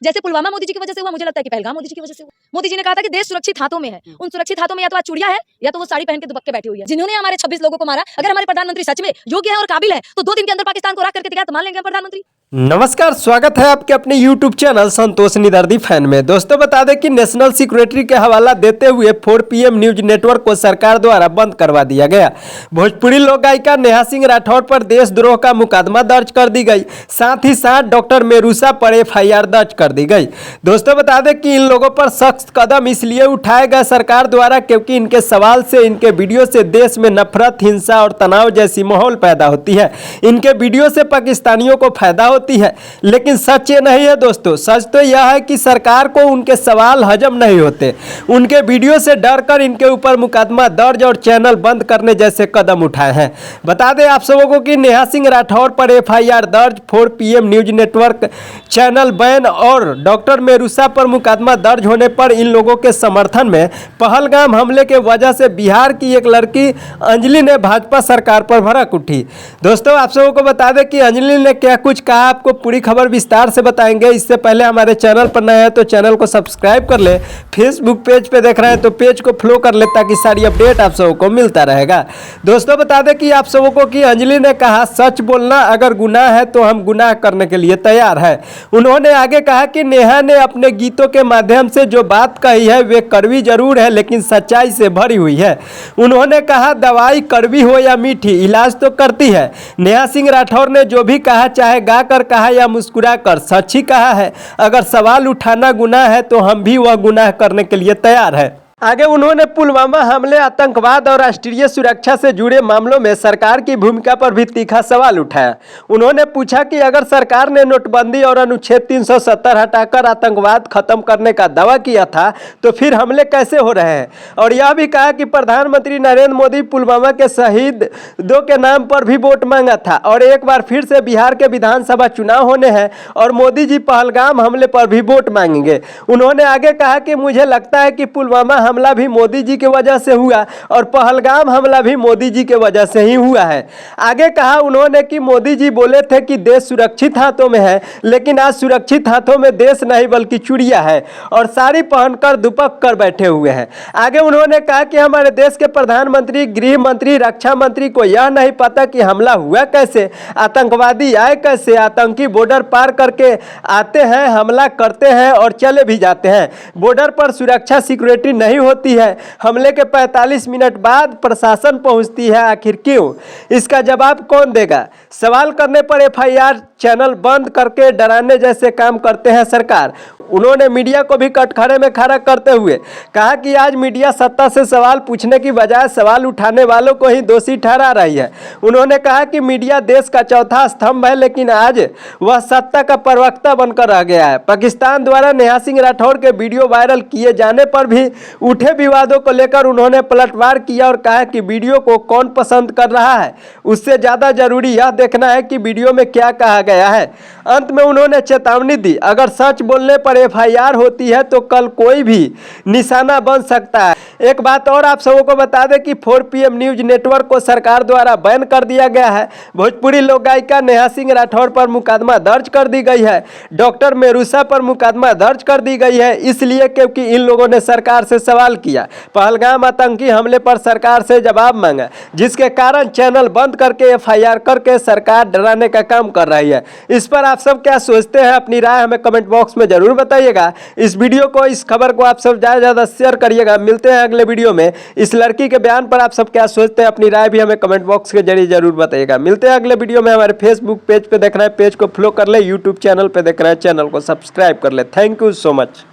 जैसे पुलवामा मोदी जी की वजह से हुआ, मुझे लगता है कि पहलगाम मोदी जी की वजह से हुआ। मोदी जी ने कहा था कि देश सुरक्षित हाथों में है। उन सुरक्षित हाथों में या तो आज चूड़िया है या तो वो साड़ी पहन के दुबक्के बैठी हुई है, जिन्होंने हमारे 26 लोगों को मारा। अगर हमारे प्रधानमंत्री सच में योग्य है और काबिल है तो 2 दिन के अंदर पाकिस्तान को राख करके दिखाया तो मान लेंगे हम प्रधानमंत्री। नमस्कार, स्वागत है आपके अपने YouTube चैनल संतोष निदर्दी फैन में। दोस्तों बता दें कि नेशनल सिक्योरिटी के हवाला देते हुए 4 PM न्यूज नेटवर्क को सरकार द्वारा बंद करवा दिया गया। भोजपुरी लोक गायिका नेहा सिंह राठौर पर देशद्रोह का मुकदमा दर्ज कर दी गई, साथ ही साथ डॉक्टर मेरुसा पर FIR दर्ज कर दी गई। दोस्तों बता दें कि इन लोगों पर सख्त कदम इसलिए उठाए गए सरकार द्वारा क्योंकि इनके सवाल से, इनके वीडियो से देश में नफरत, हिंसा और तनाव जैसी माहौल पैदा होती है। इनके वीडियो से पाकिस्तानियों को फायदा होती है, लेकिन सच ये नहीं है दोस्तों। सच तो यह है कि सरकार को उनके सवाल हजम नहीं होते। उनके वीडियो से डरकर इनके ऊपर मुकदमा दर्ज और चैनल बंद करने जैसे कदम उठाए हैं। बता दें आप सबों को कि नेहा सिंह राठौर पर FIR दर्ज, 4 PM news network channel ban और डॉक्टर मेरुसा पर मुकदमा दर्ज होने पर इन लोगों के समर्थन में पहलगाम हमले के वजह से बिहार की एक लड़की अंजलि ने भाजपा सरकार पर भड़क उठी। दोस्तों आप सबों को बता दें कि अंजलि ने क्या कुछ कहा, आपको पूरी खबर विस्तार से बताएंगे। इससे पहले हमारे चैनल पर नए हैं तो चैनल को सब्सक्राइब कर ले। फेसबुक पेज पे देख रहे हैं तो पेज को फॉलो कर ले ताकि सारी अपडेट आप सबों को मिलता रहेगा। दोस्तों बता दें कि आप सबों को कि अंजलि ने कहा, सच बोलना अगर गुनाह है तो हम गुनाह करने के लिए तैयार है। उन्होंने आगे कहा कि नेहा ने अपने गीतों के माध्यम से जो बात कही है वे कड़वी जरूर है लेकिन सच्चाई से भरी हुई है। उन्होंने कहा, दवाई कड़वी हो या मीठी, इलाज तो करती है। नेहा सिंह राठौर ने जो भी कहा, चाहे गाकर कहा या मुस्कुरा कर, सच ही कहा है। अगर सवाल उठाना गुनाह है तो हम भी वह गुनाह करने के लिए तैयार है। आगे उन्होंने पुलवामा हमले, आतंकवाद और राष्ट्रीय सुरक्षा से जुड़े मामलों में सरकार की भूमिका पर भी तीखा सवाल उठाया। उन्होंने पूछा कि अगर सरकार ने नोटबंदी और अनुच्छेद 370 हटाकर आतंकवाद खत्म करने का दावा किया था तो फिर हमले कैसे हो रहे हैं। और यह भी कहा कि प्रधानमंत्री नरेंद्र मोदी पुलवामा के शहीदों के नाम पर भी वोट मांगा था और एक बार फिर से बिहार के विधानसभा चुनाव होने हैं और मोदी जी पहलगाम हमले पर भी वोट मांगेंगे। उन्होंने आगे कहा कि मुझे लगता है कि पुलवामा हमला भी मोदी जी की वजह से हुआ और पहलगाम हमला भी मोदी जी के वजह से ही हुआ है। आगे कहा उन्होंने कि मोदी जी बोले थे कि देश सुरक्षित हाथों में है, लेकिन आज सुरक्षित हाथों में देश नहीं बल्कि चूड़िया है और साड़ी पहनकर दुपक कर बैठे हुए हैं। आगे उन्होंने कहा कि हमारे देश के प्रधानमंत्री, गृह मंत्री, रक्षा मंत्री को यह नहीं पता कि हमला हुआ कैसे, आतंकवादी आए कैसे। आतंकी बॉर्डर पार करके आते हैं, हमला करते हैं और चले भी जाते हैं। बॉर्डर पर सुरक्षा सिक्योरिटी नहीं होती है। हमले के 45 मिनट बाद प्रशासन पहुंचती है, आखिर क्यों? इसका जवाब कौन देगा? सवाल करने पर FIR, चैनल बंद करके डराने जैसे काम करते हैं सरकार। उन्होंने मीडिया को भी कटघरे में खड़ा करते हुए कहा कि आज मीडिया सत्ता से सवाल पूछने की बजाय सवाल उठाने वालों को ही दोषी ठहरा रही है। उन्होंने कहा कि मीडिया देश का चौथा स्तंभ है लेकिन आज वह सत्ता का प्रवक्ता बनकर रह गया है। पाकिस्तान द्वारा नेहा सिंह राठौर के वीडियो वायरल किए जाने पर भी उठे विवादों को लेकर उन्होंने पलटवार किया और कहा कि वीडियो को कौन पसंद कर रहा है, उससे ज़्यादा जरूरी यह देखना है कि वीडियो में क्या कहा गया है। अंत में उन्होंने चेतावनी दी, अगर सच बोलने पर FIR होती है तो कल कोई भी निशाना बन सकता है। एक बात और आप सबों को बता दें कि 4 PM न्यूज नेटवर्क को सरकार द्वारा बैन कर दिया गया है। भोजपुरी लोक गायिका नेहा सिंह राठौर पर मुकदमा दर्ज कर दी गई है। डॉक्टर मेरुसा पर मुकदमा दर्ज कर दी गई है, इसलिए क्योंकि इन लोगों ने सरकार से सवाल किया, पहलगाम आतंकी हमले पर सरकार से जवाब मांगा, जिसके कारण चैनल बंद करके FIR करके सरकार डराने का काम कर रही है। इस पर आप सब क्या सोचते हैं? अपनी राय हमें कमेंट बॉक्स में जरूर बताइएगा। इस वीडियो को, इस खबर को आप सब ज़्यादा से ज़्यादा शेयर करिएगा। मिलते हैं अगले वीडियो में। इस लड़की के बयान पर आप सब क्या सोचते हैं? अपनी राय भी हमें कमेंट बॉक्स के जरिए जरूर बताइएगा। मिलते हैं अगले वीडियो में। हमारे फेसबुक पेज पे देख रहे हैं, पेज को फॉलो कर ले। यूट्यूब चैनल पे देख रहे हैं, चैनल को सब्सक्राइब कर ले। Thank you so much.